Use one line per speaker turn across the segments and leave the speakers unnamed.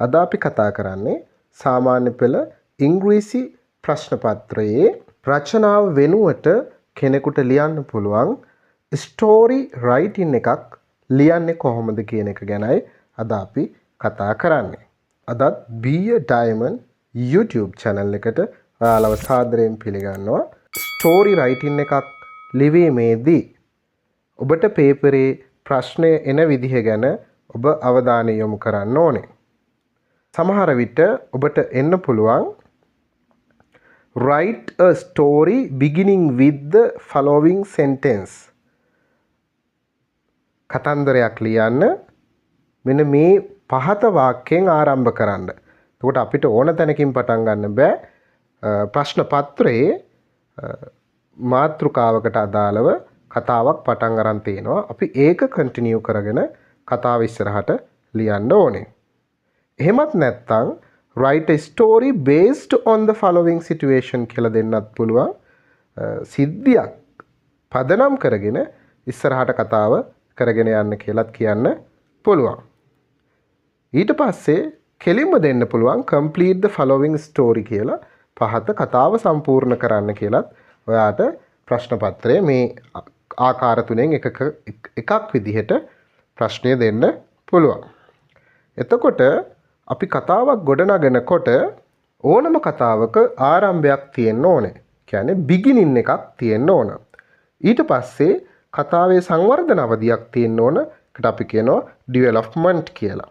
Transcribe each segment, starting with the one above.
අද අපි කතා කරන්නේ සාමාන්‍ය පෙළ ඉංග්‍රීසි ප්‍රශ්න පත්‍රයේ රචනාව වෙනුවට කෙනෙකුට ලියන්න පුළුවන් ස්ටෝරි රයිටින් එකක් ලියන්නේ කොහොමද කියන එක ගැනයි අද අපි කතා කරන්නේ. අදත් Be a Diamond YouTube channel එකට ඔයාලව සාදරයෙන් පිළිගන්නවා. ස්ටෝරි රයිටින් එකක් ලිවීමේදී ඔබට පේපරේ ප්‍රශ්නය එන විදිහ ගැන ඔබ අවධානය යොමු කරන්න ඕනේ. සමහර විට ඔබට එන්න පුළුවන් write a story beginning with the following sentence. කතන්දරයක් ලියන්න මෙන්න මේ පහත වාක්‍යයෙන් ආරම්භ කරන්න. එතකොට අපිට ඕන තැනකින් පටන් ගන්න බෑ. ප්‍රශ්න පත්‍රයේ මාතෘකාවකට අදාළව කතාවක් පටන් අරන් තිනවා. අපි ඒක කන්ටිනියු කරගෙන කතාව ඉස්සරහට ලියන්න ඕනේ. එහෙමත් නැත්නම් write a story based on the following situation කියලා දෙන්නත් පුළුවන්. සිද්ධියක් පදනම් කරගෙන ඉස්සරහට කතාව කරගෙන යන්න කියලාත් කියන්න පුළුවන්. ඊට පස්සේ කෙලින්ම දෙන්න පුළුවන් complete the following story කියලා පහත කතාව සම්පූර්ණ කරන්න කියලාත් ඔයාට ප්‍රශ්න පත්‍රයේ මේ ආකාර තුනෙන් එකක් විදිහට ප්‍රශ්නය දෙන්න පුළුවන්. එතකොට අපි කතාවක් ගොඩනගනකොට ඕනම කතාවක ආරම්භයක් තියෙන්න ඕනේ. කියන්නේ beginning එකක් තියෙන්න ඕන. ඊට පස්සේ කතාවේ සංවර්ධන අවධියක් තියෙන්න ඕන. ඒකට අපි කියනවා development කියලා.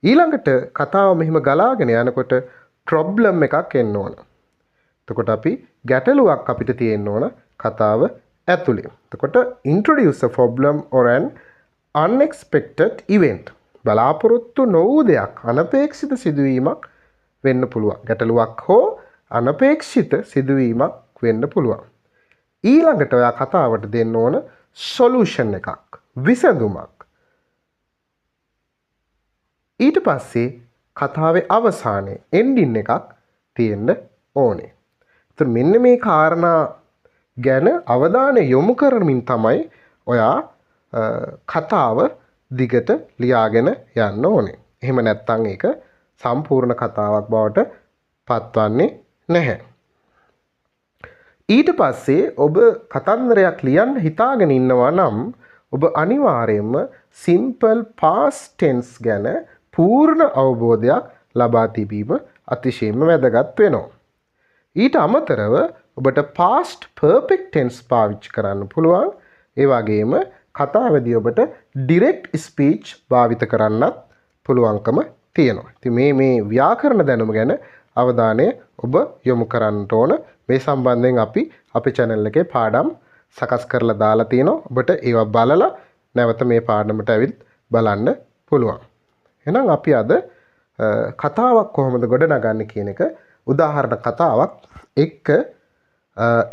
ඊළඟට කතාව මෙහිම ගලාගෙන යනකොට problem එකක් එන්න ඕන. එතකොට අපි ගැටලුවක් අපිට තියෙන්න ඕන කතාව ඇතුලේ. එතකොට introduce a problem or an unexpected event. බලාපොරොත්තු නොවූ දෙයක් අනපේක්ෂිත සිදුවීමක් වෙන්න පුළුවන්. ගැටලුවක් හෝ අනපේක්ෂිත සිදුවීමක් වෙන්න පුළුවන්. ඊළඟට ඔයා කතාවට දෙන්න ඕන සොලියුෂන් එකක්, විසඳුමක්. ඊට පස්සේ කතාවේ අවසානයේ එන්ඩින් එකක් තියෙන්න ඕනේ. ඒත් මෙන්න මේ කාරණා ගැන අවධානය යොමු කරමින් තමයි ඔයා කතාව දිගට ලියාගෙන යන්න ඕනේ. එහෙම නැත්නම් ඒක සම්පූර්ණ කතාවක් බවට පත්වන්නේ නැහැ. ඊට පස්සේ ඔබ කතන්දරයක් ලියන්න හිතාගෙන ඉන්නවා නම් ඔබ අනිවාර්යයෙන්ම simple past tense ගැන පූර්ණ අවබෝධයක් ලබා තිබීම අතිශයින්ම වැදගත් වෙනවා. ඊට අමතරව ඔබට past perfect tense පාවිච්චි කරන්න පුළුවන්. ඒ වගේම කතාවේදී ඔබට direct speech භාවිත කරන්නත් පුළුවන්කම තියෙනවා. ඉතින් මේ ව්‍යාකරණ දැනුම ගැන අවධානය ඔබ යොමු කරන්න ඕන. මේ සම්බන්ධයෙන් අපි අපේ channel එකේ පාඩම් සකස් කරලා දාලා තියෙනවා. ඔබට ඒවා බලලා නැවත මේ පාඩමට ඇවිත් බලන්න පුළුවන්. එහෙනම් අපි අද කතාවක් කොහොමද ගොඩනගන්නේ කියන එක උදාහරණ කතාවක් එක්ක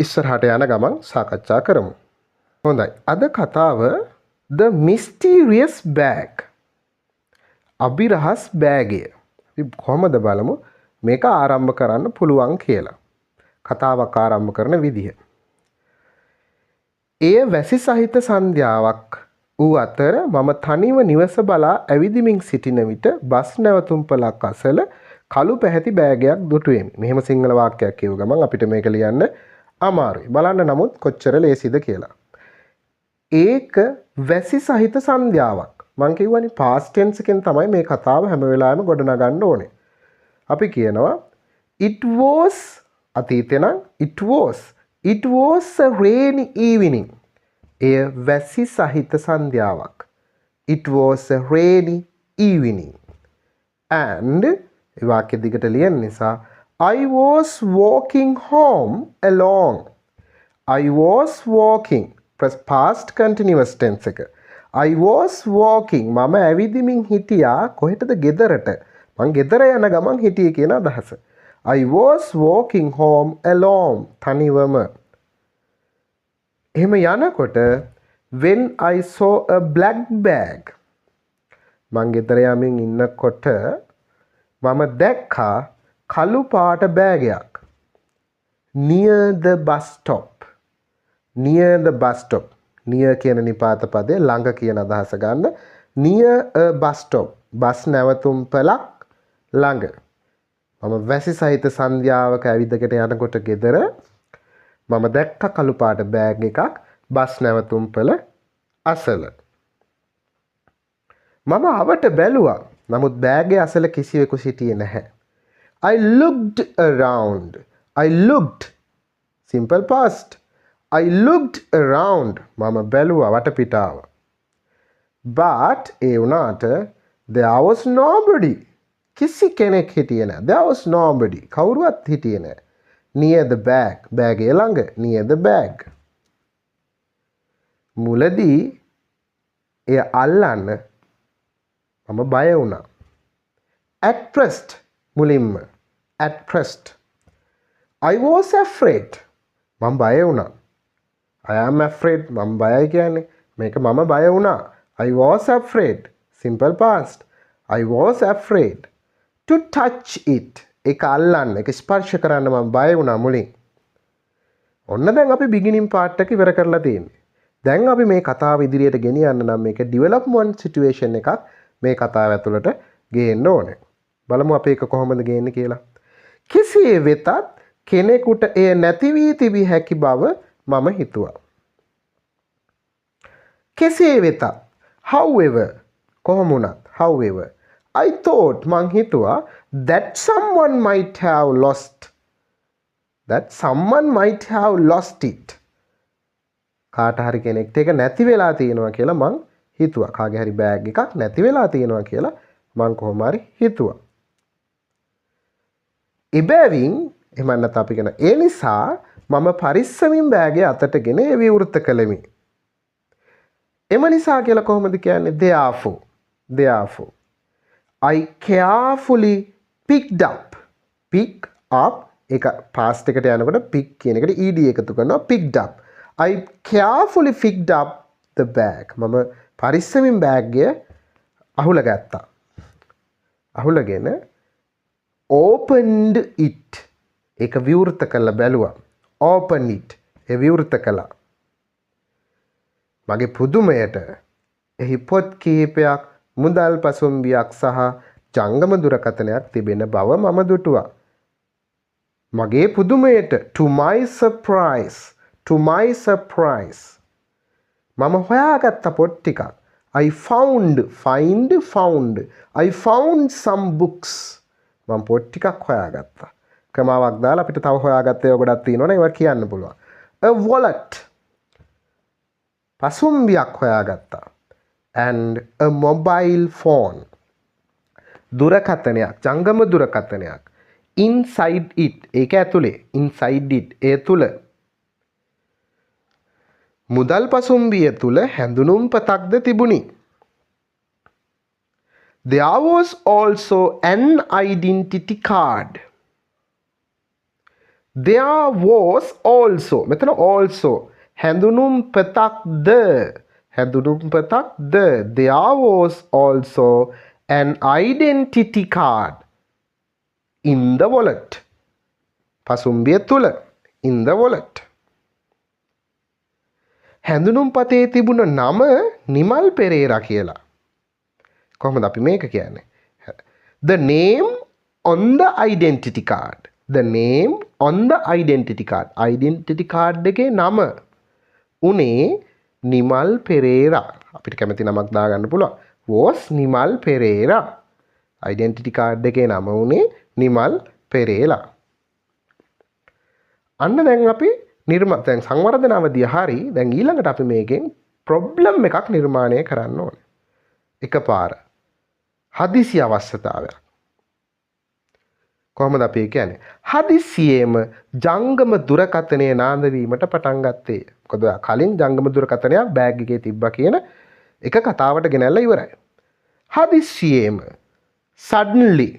ඉස්සරහට යන ගමන් සාකච්ඡා කරමු. හොඳයි. අද කතාව The Mysterious Bag. අභිරහස් බෑගය. අපි කොහොමද බලමු මේක ආරම්භ කරන්න පුළුවන් කියලා. කතාවක් ආරම්භ කරන විදිහ. එය වැසි සහිත සන්ධ්‍යාවක් වූ අතර මම තනිව නිවස බලා ඇවිදිමින් සිටින විට බස් නැවතුම් පළක් අසල කළු පැහැති බෑගයක් දුටුවෙමි. මෙහෙම සිංහල වාක්‍යයක් කියව ගමන් අපිට මේක ලියන්න අමාරුයි. බලන්න නමුත් කොච්චර ලේසිද කියලා. ඒක වැසි සහිත සන්ධ්‍යාවක්. මං කියවනේ past tense එකෙන් තමයි මේ කතාව හැම වෙලාවෙම ගොඩනගන්න ඕනේ. අපි කියනවා it was අතීතේ නම් it was a rainy evening. එය වැසි සහිත සන්ධ්‍යාවක්. It was a rainy evening. And ඒ වාක්‍ය දිගට ලියන නිසා I was walking home alone. I was walking past continuous tense එක. I was walking මම ඇවිදිමින් හිටියා කොහෙටද ගෙදරට. මං ගෙදර යන ගමන් හිටියේ කියන අදහස. I was walking home alone තනිවම. එහෙම යනකොට when I saw a black bag මං ගෙදර යමින් ඉන්නකොට මම දැක්කා කළු පාට බෑගයක්. near the bus stop. near the bus stop. near කියන නිපාත පදේ ළඟ කියන අදහස ගන්න. near a bus stop. Bus නැවතුම් පළක් ළඟ. මම වැසි සහිත සන්ධ්‍යාවක ඇවිදගෙන යනකොට ගෙදර මම දැක්ක කළු පාට බෑග් එකක් බස් නැවතුම්පල අසල. මම අවට බැලුවා. නමුත් බෑගේ අසල කිසිවෙකු සිටියේ නැහැ. I looked around. I looked. Simple past. I looked around. මම බැලුවා වටපිටාව. But ඒ වුණාට there was nobody. කිසි කෙනෙක් හිටියේ නැහැ. There was nobody. කවුරුවත් හිටියේ නැහැ. Near the bag. බෑගේ ළඟ. Near the bag. මුලදී එය අල්ලන්න මම බය වුණා. At first මුලින්ම at first I was afraid. මම බය වුණා. I am afraid. මම බයයි කියන්නේ මේක මම බය වුණා. I was afraid. Simple past. I was afraid to touch it. ඒක අල්ලන්න, ඒක ස්පර්ශ කරන්න මම බය වුණා මුලින්. ඔන්න දැන් අපි beginning part එක ඉවර කරලා තියෙන්නේ. දැන් අපි මේ කතාව ඉදිරියට ගෙනියන්න නම් මේක development situation එකක් මේ කතාව ඇතුළට ගේන්න ඕනේ. බලමු අපි ඒක කොහොමද ගේන්නේ කියලා. කෙසේ වෙතත් කෙනෙකුට එය නැති වී තිබිය හැකි බව මම හිතුවා. කෙසේ වෙතත් however කොහොම වුණත් however I thought මං හිතුවා that someone might have lost it. කාට හරි කෙනෙක්ට ඒක නැති වෙලා තියෙනවා කියලා මං හිතුවා. කාගේ හරි බෑග් එකක් නැති වෙලා තියෙනවා කියලා මං කොහොම හරි හිතුවා. එබැවින් එහෙම නැත්නම් අපි කියන ඒ නිසා මම පරිස්සමින් බෑගේ අතටගෙන ඒ විවෘත කළෙමි. එම නිසා කියලා කොහොමද කියන්නේ? therefore I carefully picked up. pick up ඒක past එකට යනකොට pick කියන එකට ed එකතු කරනවා. picked up. I carefully picked up the bag. මම පරිස්සමින් බෑග් එක අහුලගත්තා. අහුලගෙන opened it. ඒක විවෘත කරලා බැලුවා. open it. ඒ විවෘත කළා. මගේ පුදුමයට එහි පොත් කිහිපයක්, මුදල් පසුම්බියක් සහ ජංගම දුරකථනයක් තිබෙන බව මම දුටුවා. මගේ පුදුමයට to my surprise මම හොයාගත්ත පොත් ටිකක්. I found some books. මම පොත් ටිකක් හොයාගත්තා. ක්‍රමාවක් දාලා අපිට තව හොයාගත්ත ඒවා ගොඩක් තියෙනවනේ ඒවා කියන්න පුළුවන්. a wallet පසුම්බියක් හොයාගත්තා. and a mobile phone දුරකථනයක්, ජංගම දුරකථනයක්. inside it ඒක ඇතුලේ. inside it ඒ තුල. මුදල් පසුම්බිය තුල හැඳුනුම්පතක්ද තිබුණි. There was also an identity card. There was also මෙතන also හැඳුනුම්පතක්ද. There was also an identity card in the wallet. පසුම්බිය තුල in the wallet. හැඳුනුම්පතේ තිබුණ නම නිමල් පෙරේරා කියලා. කොහොමද අපි මේක කියන්නේ? The name on the identity card. The name on the identity card. Identity card එකේ නම උනේ නිමල් පෙරේරා. අපිට කැමති නමක් දාගන්න පුළුවන්. was Nimal Perera. identity card එකේ නම උනේ නිමල් පෙරේරා. අන්න දැන් අපි දැන් සංවර්ධනාවදී හරි දැන් ඊළඟට අපි මේකෙන් ප්‍රොබ්ලම් එකක් නිර්මාණය කරන්න ඕනේ. එකපාර හදිසි අවශ්‍යතාවයක්. කොහොමද අපි කියන්නේ? හදිසියෙම ජංගම දුරකථනයේ නාද වීමට පටන් ගත්තේ. මොකද කලින් ජංගම දුරකථනයක් බෑග් එකේ තිබ්බා කියන එක කතාවට ගෙනල්ලා ඉවරයි. හදිසියෙම suddenly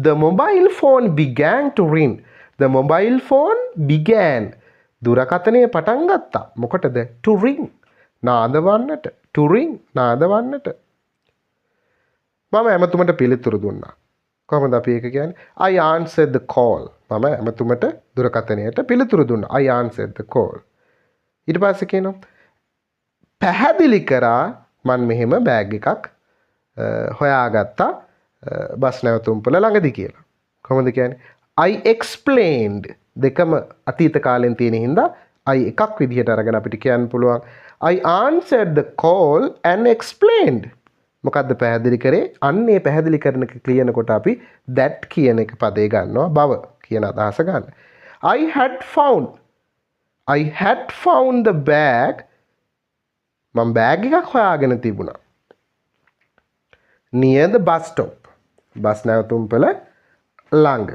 the mobile phone began to ring. The mobile phone began දුරකථනය පටන් ගත්තා. මොකටද? to ring නාදවන්නට. to ring නාදවන්නට. මම ඇමතුමට පිළිතුරු දුන්නා. කොහොමද අපි ඒක කියන්නේ? I answered the call. මම ඇමතුමට දුරකථනයට පිළිතුරු දුන්නා. I answered the call. ඊට පස්සේ කියනවා පැහැදිලි කරා මම මෙහෙම බෑග් එකක් හොයාගත්තා බස් නැවතුම්පල ළඟදී කියලා. කොහොමද කියන්නේ? I explained දෙකම අතීත කාලෙන් තියෙන හින්දා I එකක් විදිහට අරගෙන අපිට කියන්න පුළුවන් I answered the call and explained. මොකද්ද පැහැදිලි කරේ? අන්නේ පැහැදිලි කරන එක කියනකොට අපි that කියන එක පදේ ගන්නවා බව කියන අදහස ගන්න. I had found the bag. මම බෑග් එකක් හොයාගෙන තිබුණා. near the bus stop. Bus නැවතුම්පල ළඟ.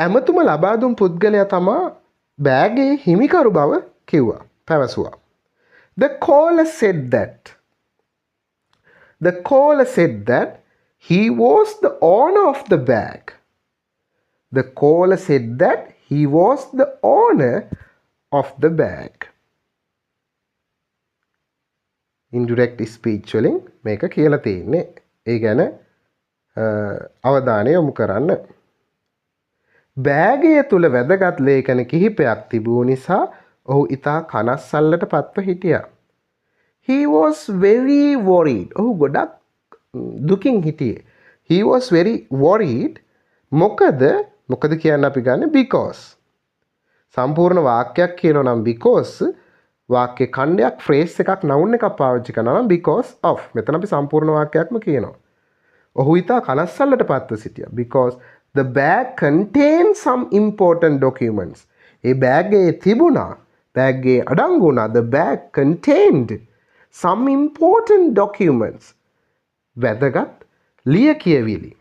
ඇමතුම ලබා දුන් පුද්ගලයා තමා බෑගේ හිමිකරු බව කිව්වා. පැවසුවා. The caller said that he was the owner of the bag. The caller said that he was the owner of the bag. Indirect speech වලින් මේක කියලා තියෙන්නේ. ඒ ගැන අවධානය යොමු කරන්න. බෑගය තුල වැදගත් ලේඛන කිහිපයක් තිබූ නිසා ඔහු ඉතා කනස්සල්ලට පත්ව හිටියා. He was very worried. ඔහු ගොඩක් දුකින් හිටියේ. He was very worried. මොකද කියන්න අපි ගන්න because. සම්පූර්ණ වාක්‍යයක් කියනවා නම් because වාක්‍ය ඛණ්ඩයක් phrase එකක් noun එකක් පාවිච්චි කරනවා නම් because of. මෙතන අපි සම්පූර්ණ වාක්‍යයක්ම කියනවා. ඔහු ඉතා කනස්සල්ලට පත්ව සිටියා because the bag contained some important documents. ඒ බෑගයේ තිබුණා, බෑගයේ අඩංගු වුණා, the bag contained some important documents. වැදගත් ලියකියවිලි.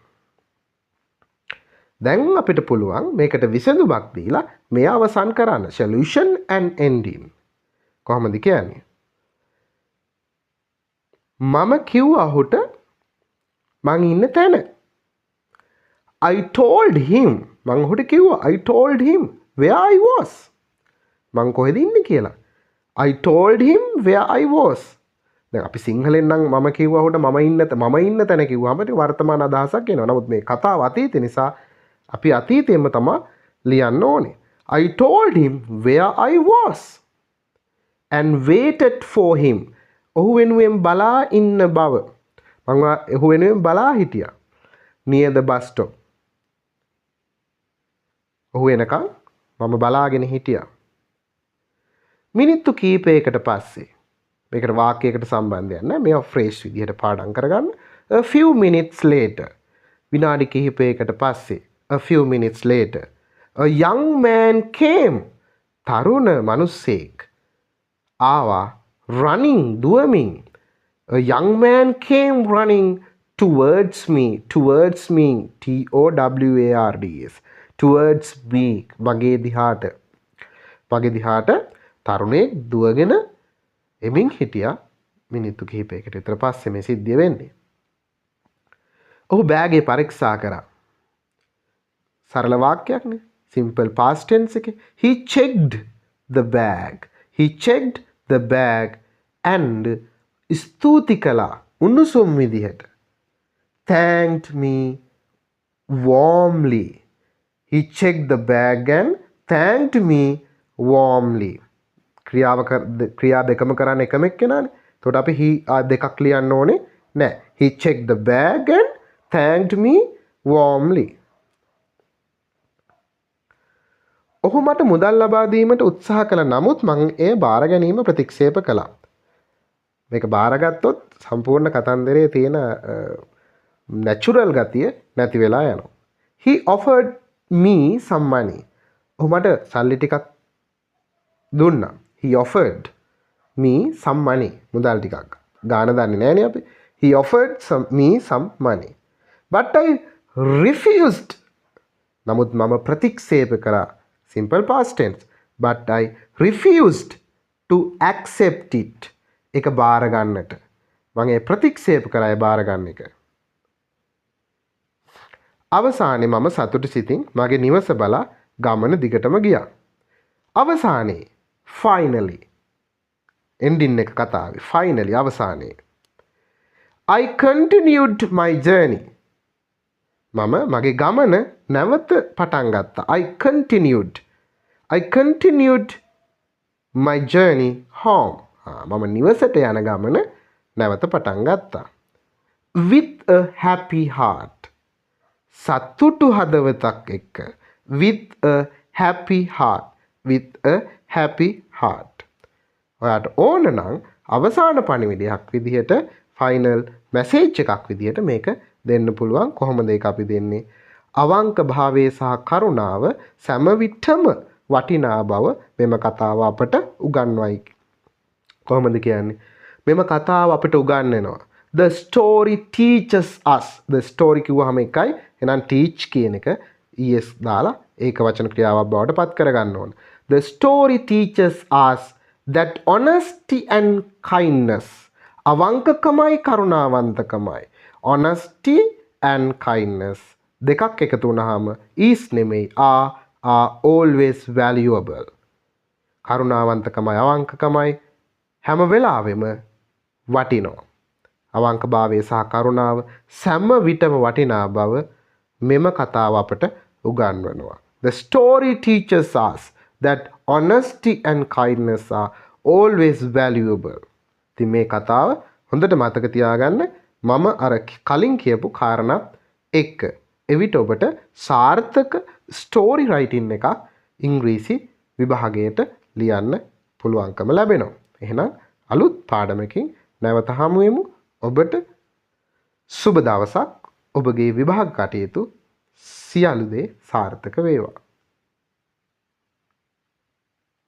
දැන් අපිට පුළුවන් මේකට විසඳුමක් දීලා මේ අවසන් කරන්න. solution and ending. කොහොමද කියන්නේ? මම කිව්වා ඔහුට මං ඉන්න තැන. I told him. මං ඔහුට කිව්වා I told him where I was. මං කොහෙද ඉන්නේ කියලා. I told him where I was. දැන් අපි සිංහලෙන් නම් මම කිව්වා ඔහුට මම ඉන්න තැන කිව්වම වර්තමාන අදහසක් එනවා. නමුත් මේ කතාව අතීත නිසා අපි අතීතයෙන්ම තමයි ලියන්න ඕනේ. I told him where I was and waited for him. ඔහු වෙනුවෙන් බලා ඉන්න බව. මම ඔහු වෙනුවෙන් බලා හිටියා. near the bus stop. ඔහු එනකන් මම බලාගෙන හිටියා. මිනිත්තු කීපයකට පස්සේ මේකට වාක්‍යයකට සම්බන්ධයක් නැහැ. මේවා ෆ්‍රේස් විදිහට පාඩම් කරගන්න. A few minutes later. විනාඩි කිහිපයකට පස්සේ. A few minutes later. A young man came. තරුණ මිනිසෙක් ආවා running දුවමින්. A young man came running towards me. Towards me. TOWARDS. Towards me. මගේ දිහාට තරුණයෙක් දුවගෙන එමින් හිටියා. මිනිත්තු කිහිපයකට විතර පස්සේ මේ සිද්ධිය වෙන්නේ. ඔහු බෑගේ පරීක්ෂා කරා. සරල වාක්‍යයක්නේ. simple past tense එකේ. He checked the bag and ස්තුති කළා උණුසුම් විදිහට. thanked me warmly. He checked the bag and thanked me warmly. ක්‍රියා දෙකම කරන්න එකම එක්කෙනානේ. එතකොට අපි he දෙකක් ලියන්න ඕනේ නෑ. He checked the bag and thanked me warmly. ඔහු මට මුදල් ලබා දීමට උත්සාහ කළ නමුත් මං එය බාර ගැනීම ප්‍රතික්ෂේප කළා. මේක බාරගත්තොත් සම්පූර්ණ කතන්දරයේ තියෙන natural ගතිය නැති වෙලා යනවා. He offered me some money. ඔහු මට සල්ලි ටිකක් දුන්නා. He offered me some money. මුදල් ටිකක්. ගාන දන්නේ නැහනේ අපි. He offered me some money. But I refused. නමුත් මම ප්‍රතික්ෂේප කරා. Simple past tense. But I refused to accept it. ඒක බාර ගන්නට. මම ඒ ප්‍රතික්ෂේප කරා ඒ බාර ගන්න එක. අවසානයේ මම සතුටු සිතින් මගේ නිවස බලා ගමන දිගටම ගියා. අවසානයේ finally ending එක කතාවේ finally අවසානයේ I continued my journey. මම මගේ ගමන නැවත පටන් ගත්තා. I continued my journey home. මම නිවසට යන ගමන නැවත පටන් ගත්තා. with a happy heart. සතුටු හදවතක් එක්ක. with a happy heart. with a happy heart. ඔයාට ඕන නම් අවසාන පණිවිඩයක් විදිහට ෆයිනල් මැසේජ් එකක් විදිහට මේක දෙන්න පුළුවන්. කොහොමද ඒක අපි දෙන්නේ? අවංක භාවයේ සහ කරුණාව සෑම විටම වටිනා බව මෙම කතාව අපට උගන්වයි. කොහොමද කියන්නේ? මෙම කතාව අපිට උගන්වනවා. The story teaches us. The story කිව්වහම එකයි. එහෙනම් teach කියන එක es දාලා ඒක වචන ක්‍රියාවක් බවට පත් කරගන්න ඕන. The story teaches us that honesty and kindness. අවංකකමයි කරුණාවන්තකමයි. honesty and kindness. දෙකක් එකතු වුණාම is නෙමෙයි are always valuable. කරුණාවන්තකමයි අවංකකමයි හැම වෙලාවෙම වටිනවා. අවංකභාවය සහ කරුණාව සෑම විටම වටිනා බව මෙම කතාව අපට උගන්වනවා. The story teaches us that honesty and kindness are always valuable. ඉතින් මේ කතාව හොඳට මතක තියාගන්න. මම අර කලින් කියපු කාරණාත් එක්ක එවිට ඔබට සාර්ථක ස්ටෝරි රයිටින් එකක් ඉංග්‍රීසි විභාගයට ලියන්න පුළුවන්කම ලැබෙනවා. එහෙනම් අලුත් පාඩමකින් නැවත හමු වෙමු. ඔබට සුබ දවසක්. ඔබගේ විභාග කටයුතු සියලු දේ සාර්ථක වේවා.